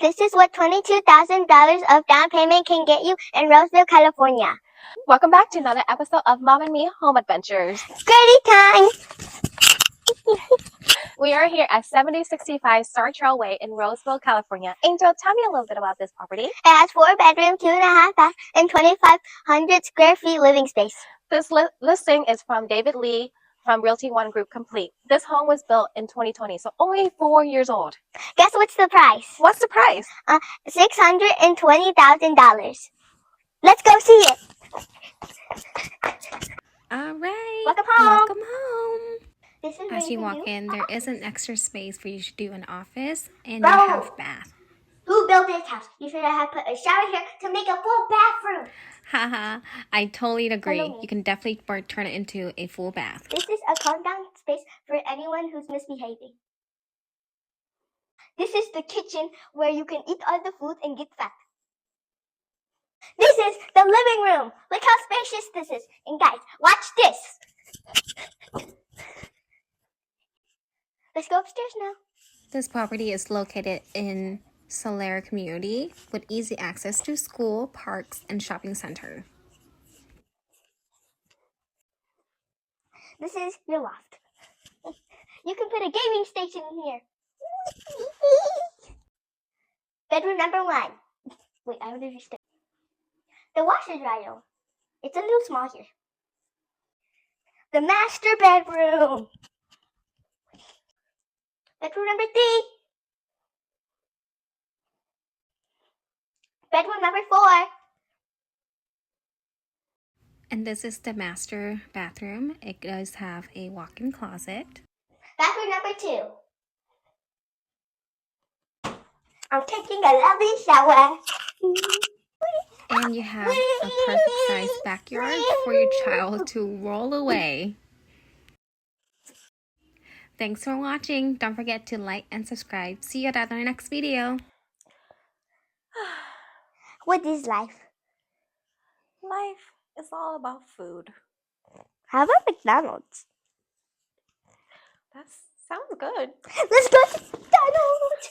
This is what $22,000 of down payment can get you in Roseville, California. Welcome back to another episode of Mom and Me Home Adventures. Gritty time! We are here at 7065 Star Trail Way in Roseville, California. Angel, tell me a little bit about this property. It has 4 bedrooms, 2.5 baths, and 2,500 square feet living space. This listing is from David Lee from Realty One Group Complete. This home was built in 2020, so only 4 years old. Guess what's the price? What's the price? $620,000. Let's go see it. All right. Welcome home. Welcome home. This is As you where walk do in, there is an office. extra space for you to do an office and Bro. a half bath. Who built this house? You should have put a shower here to make a full bathroom. Haha, I totally agree. Follow me. You can definitely turn it into a full bath. This is a calm down space for anyone who's misbehaving. This is the kitchen where you can eat all the food and get fat. This is the living room. Look how spacious this is. And guys, watch this. Let's go upstairs now. This property is located in Solaire community with easy access to school, parks, and shopping center. This is your loft. You can put a gaming station in here. Bedroom number 1. Wait, I would understand. The washer dryer. It's a little small here. The master bedroom. Bedroom number 3. Bedroom number 4. And this is the master bathroom. It does have a walk-in closet. Bathroom number 2. I'm taking a lovely shower. And you have a perfect sized backyard for your child to roll away. Thanks for watching. Don't forget to like and subscribe. See you at our next video. What is life? Life is all about food. How about McDonald's? That sounds good. Let's go to McDonald's.